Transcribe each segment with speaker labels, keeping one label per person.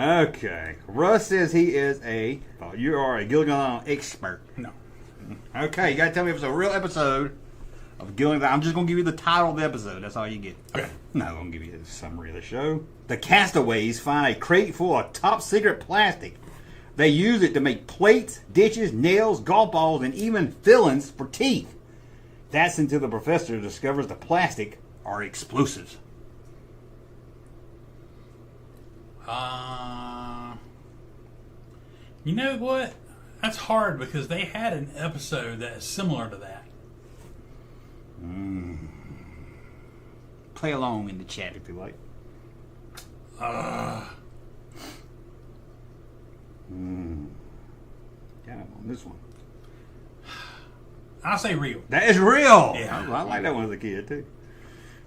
Speaker 1: Okay. Russ says he is you are a Gilligans Island expert.
Speaker 2: No.
Speaker 1: Okay, you gotta tell me if it's a real episode of Gilligans Island. I'm just gonna give you the title of the episode. That's all you get.
Speaker 2: Okay.
Speaker 1: No, I'm gonna give you a summary of the show. The castaways find a crate full of top secret plastic. They use it to make plates, dishes, nails, golf balls, and even fillings for teeth. That's until the professor discovers the plastic are explosives.
Speaker 2: You know what? That's hard because they had an episode that is similar to that.
Speaker 1: Play along in the chat if you like. Got him on this one.
Speaker 2: I'll say real.
Speaker 1: That is real.
Speaker 2: Yeah.
Speaker 1: I like that one as a kid too.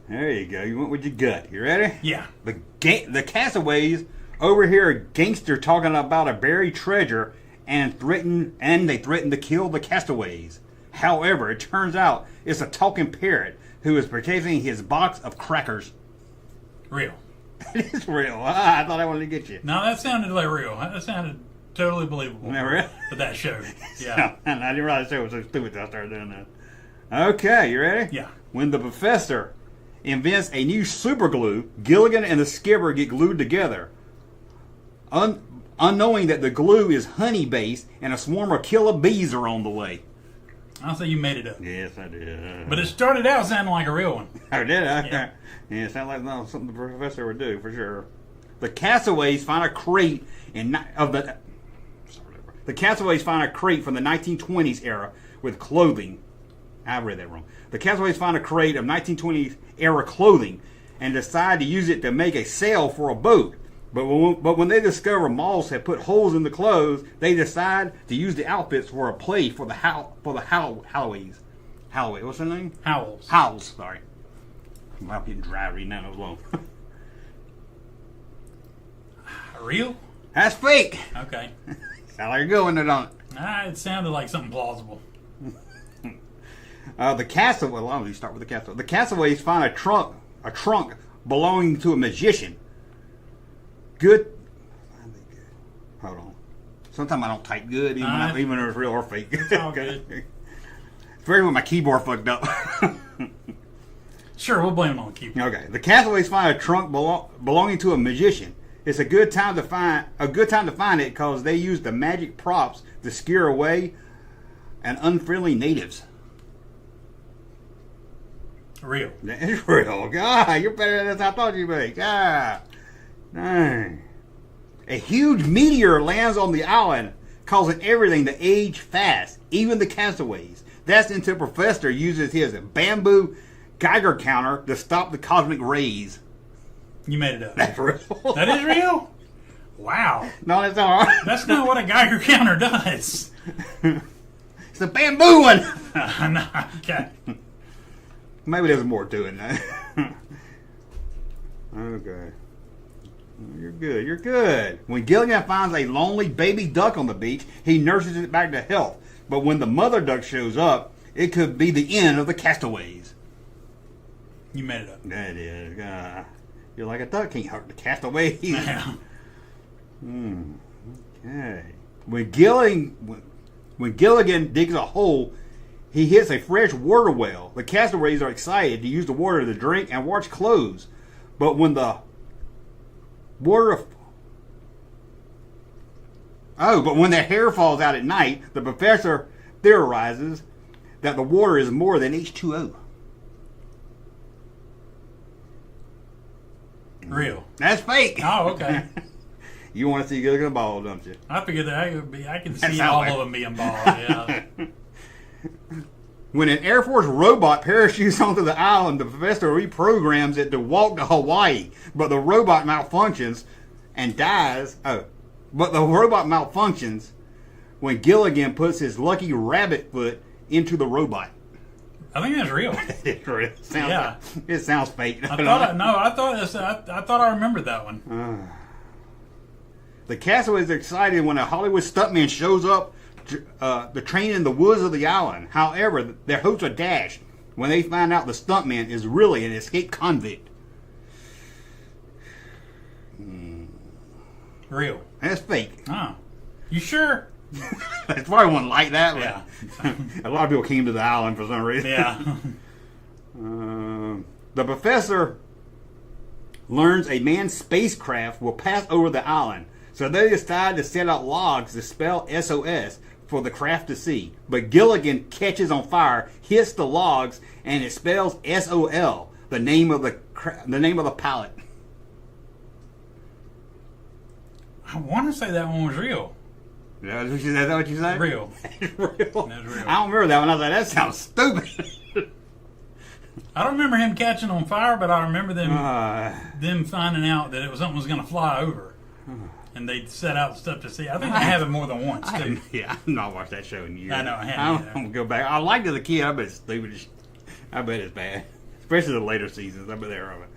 Speaker 1: There you go. You went with your gut. You ready?
Speaker 2: Yeah.
Speaker 1: The castaways overhear a gangster talking about a buried treasure and they threaten to kill the castaways. However, it turns out it's a talking parrot who is protecting his box of crackers.
Speaker 2: Real.
Speaker 1: That is real. I thought I wanted to get you.
Speaker 2: No, that sounded like real. That sounded totally believable.
Speaker 1: Isn't that real?
Speaker 2: For that show. Yeah.
Speaker 1: And I didn't realize it was so stupid that I started doing that. Okay, you ready?
Speaker 2: Yeah.
Speaker 1: When the professor invents a new superglue, Gilligan and the skipper get glued together. Unknowing that the glue is honey-based and a swarm of killer bees are on the way.
Speaker 2: I'll say you made it up.
Speaker 1: Yes, I did.
Speaker 2: But it started out sounding like a real one.
Speaker 1: I did.
Speaker 2: Yeah.
Speaker 1: Yeah, it sounds like something the professor would do for sure. The castaways find a crate The castaways find a crate from the 1920s era with clothing. I read that wrong. The castaways find a crate of 1920s era clothing and decide to use it to make a sail for a boat. But when they discover moths have put holes in the clothes, they decide to use the outfits for a play for the Halloways. Halloway, what's their name?
Speaker 2: Howls.
Speaker 1: Howls, sorry. I'm getting dry reading that as well.
Speaker 2: Real?
Speaker 1: That's fake.
Speaker 2: Okay.
Speaker 1: Sound like a good one, don't it?
Speaker 2: It sounded like something plausible.
Speaker 1: The castaway. Well, let me start with the castaway. The castaways find a trunk belonging to a magician. Good. Hold on. Sometimes I don't type good, even if it's real or fake.
Speaker 2: It's all good.
Speaker 1: It's very when my keyboard fucked up.
Speaker 2: Sure, we'll blame it on the keyboard.
Speaker 1: Okay. The castaways find a trunk belonging to a magician. It's a good time to find it because they use the magic props to scare away an unfriendly natives.
Speaker 2: Real.
Speaker 1: That is real. God, you're better than I thought you'd be. God. Dang. A huge meteor lands on the island, causing everything to age fast, even the castaways. That's until Professor uses his bamboo Geiger counter to stop the cosmic rays.
Speaker 2: You made it up.
Speaker 1: That's real.
Speaker 2: That is real? Wow.
Speaker 1: No, that's not right.
Speaker 2: That's not what a Geiger counter does.
Speaker 1: It's a bamboo one.
Speaker 2: No, okay.
Speaker 1: Maybe there's more to it now. Okay. You're good. You're good. When Gilligan finds a lonely baby duck on the beach, he nurses it back to health. But when the mother duck shows up, it could be the end of the castaways.
Speaker 2: You made it up.
Speaker 1: That is. You're like a duck. Can't hurt the castaways.
Speaker 2: Yeah.
Speaker 1: Okay. When Gilligan digs a hole, he hits a fresh water well. The castaways are excited to use the water to drink and wash clothes. But when the when their hair falls out at night, the professor theorizes that the water is more than H2O.
Speaker 2: Real.
Speaker 1: That's fake.
Speaker 2: Oh, okay.
Speaker 1: You want to see Gilligan ball, don't you?
Speaker 2: I figured that I can
Speaker 1: That's
Speaker 2: see
Speaker 1: how
Speaker 2: all
Speaker 1: I-
Speaker 2: of them being bald. Yeah.
Speaker 1: When an Air Force robot parachutes onto the island, the professor reprograms it to walk to Hawaii, but the robot malfunctions and dies. But the robot malfunctions when Gilligan puts his lucky rabbit foot into the robot.
Speaker 2: I think that's real.
Speaker 1: It sounds fake.
Speaker 2: I thought I remembered that one.
Speaker 1: The castaways are excited when a Hollywood stuntman shows up to train in the woods of the island. However, their hopes are dashed when they find out the stuntman is really an escaped convict.
Speaker 2: Real.
Speaker 1: That's fake.
Speaker 2: Oh. You sure?
Speaker 1: It's probably one like that. But
Speaker 2: Yeah.
Speaker 1: a lot of people came to the island for some reason.
Speaker 2: Yeah.
Speaker 1: The professor learns a manned spacecraft will pass over the island, so they decide to set out logs to spell SOS for the craft to see. But Gilligan catches on fire, hits the logs, and it spells SOL, the name of the pilot.
Speaker 2: I want to say that one was real.
Speaker 1: Is that what you said?
Speaker 2: Real.
Speaker 1: Real.
Speaker 2: That's real.
Speaker 1: I don't remember that one. I was like, that sounds stupid.
Speaker 2: I don't remember him catching on fire, but I remember them finding out that something was going to fly over. And they set out stuff to see. I think they have it more than once, too.
Speaker 1: I've not watched that show in years.
Speaker 2: I know, I haven't either.
Speaker 1: I'm going to go back. I liked it as a kid. I bet it's stupid. I bet it's bad. Especially the later seasons. I bet they're of it.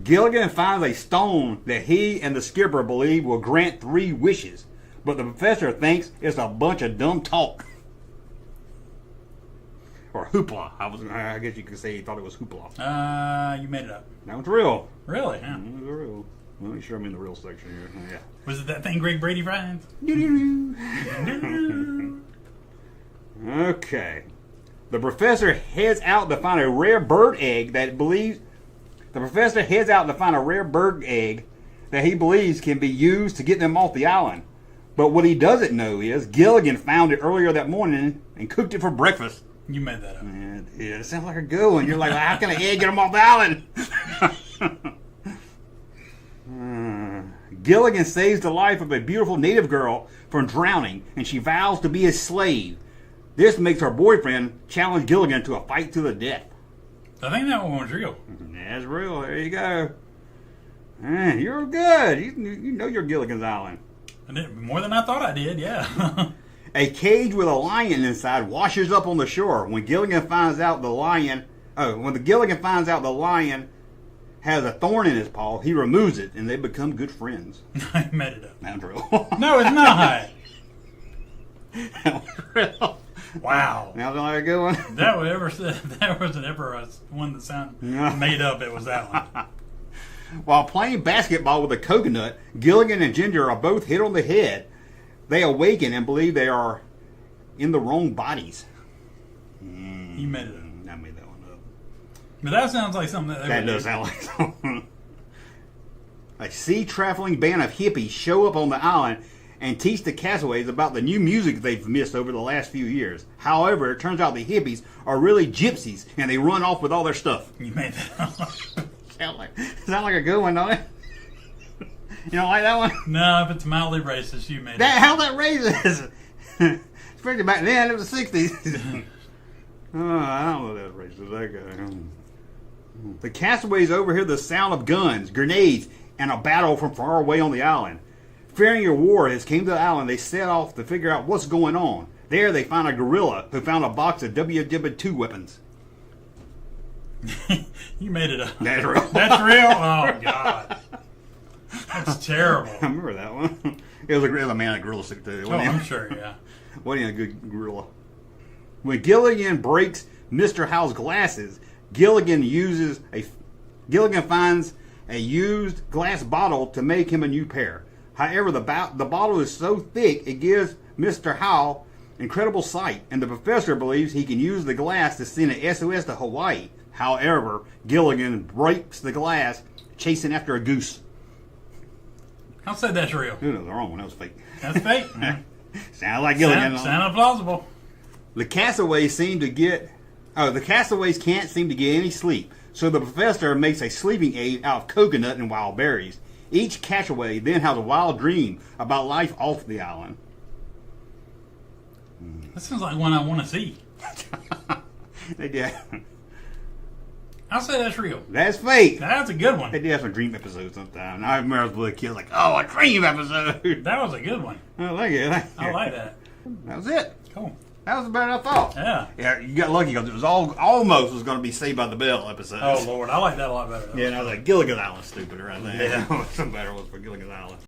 Speaker 1: Gilligan finds a stone that he and the skipper believe will grant 3 wishes. But the professor thinks it's a bunch of dumb talk. Or hoopla. I guess you could say he thought it was hoopla.
Speaker 2: You made it up.
Speaker 1: That was real.
Speaker 2: Really? Yeah.
Speaker 1: That was real. Well, make sure I'm in the real section here. Yeah.
Speaker 2: Was it that thing Greg Brady finds?
Speaker 1: Okay. The professor heads out to find a rare bird egg that he believes can be used to get them off the island. But what he doesn't know is Gilligan found it earlier that morning and cooked it for breakfast.
Speaker 2: You made that up.
Speaker 1: Yeah, it sounds like a good one. You're like, how can an egg get them off the island? Gilligan saves the life of a beautiful native girl from drowning, and she vows to be his slave. This makes her boyfriend challenge Gilligan to a fight to the death.
Speaker 2: I think that one was real.
Speaker 1: That's real. There you go. You're good. You know your Gilligan's Island.
Speaker 2: I did more than I thought I did, yeah.
Speaker 1: A cage with a lion inside washes up on the shore. When Gilligan finds out the lion has a thorn in his paw, he removes it, and they become good friends.
Speaker 2: I made it up.
Speaker 1: That's real.
Speaker 2: No, it's not.
Speaker 1: That was real.
Speaker 2: Wow.
Speaker 1: That was like a good one.
Speaker 2: That wasn't ever one that sounded made up. It was that one.
Speaker 1: While playing basketball with a coconut, Gilligan and Ginger are both hit on the head. They awaken and believe they are in the wrong bodies.
Speaker 2: You made it up.
Speaker 1: I made that one up.
Speaker 2: But that sounds like something
Speaker 1: that does sound like something. A sea-traveling band of hippies show up on the island and teach the castaways about the new music they've missed over the last few years. However, it turns out the hippies are really gypsies, and they run off with all their stuff.
Speaker 2: You made that up.
Speaker 1: Sound like a good one, don't it? You don't like that one?
Speaker 2: No, if it's mildly racist, you made it.
Speaker 1: How that racist? Especially back then, it was the 60s. Oh, I don't know that racist. That guy. The castaways overhear the sound of guns, grenades, and a battle from far away on the island. Fearing a war has came to the island, they set off to figure out what's going on. There, they find a gorilla who found a box of WW2 weapons.
Speaker 2: You made it up.
Speaker 1: That's real.
Speaker 2: That's real? Oh, God. That's terrible.
Speaker 1: I remember that one. It was a man at gorilla stick too.
Speaker 2: I'm sure, yeah.
Speaker 1: Wasn't a good gorilla. When Gilligan breaks Mr. Howe's glasses, Gilligan finds a used glass bottle to make him a new pair. However, the bottle is so thick it gives Mr. Howe incredible sight, and the professor believes he can use the glass to send an SOS to Hawaii. However, Gilligan breaks the glass, chasing after a goose.
Speaker 2: I'll say that's real.
Speaker 1: That was the wrong one. That was fake.
Speaker 2: That's fake.
Speaker 1: Sounded like Gilligan.
Speaker 2: Sounded plausible.
Speaker 1: The castaways can't seem to get any sleep, so the professor makes a sleeping aid out of coconut and wild berries. Each castaway then has a wild dream about life off the island.
Speaker 2: That sounds like one I want to see.
Speaker 1: They did.
Speaker 2: I'll say that's real.
Speaker 1: That's fake.
Speaker 2: That's a good one.
Speaker 1: They did have some dream episodes sometimes. I remember as a little kid, like, oh, a dream episode.
Speaker 2: That was a good one.
Speaker 1: I like it.
Speaker 2: I like that.
Speaker 1: That was it.
Speaker 2: Cool.
Speaker 1: That was better than I thought.
Speaker 2: Yeah.
Speaker 1: Yeah, you got lucky because it was almost was going to be Saved by the Bell episode.
Speaker 2: Oh, Lord. I like that a lot better.
Speaker 1: Yeah, and I was like, Gilligan's Island's stupid right there.
Speaker 2: Yeah.
Speaker 1: Some better ones for Gilligan's Island.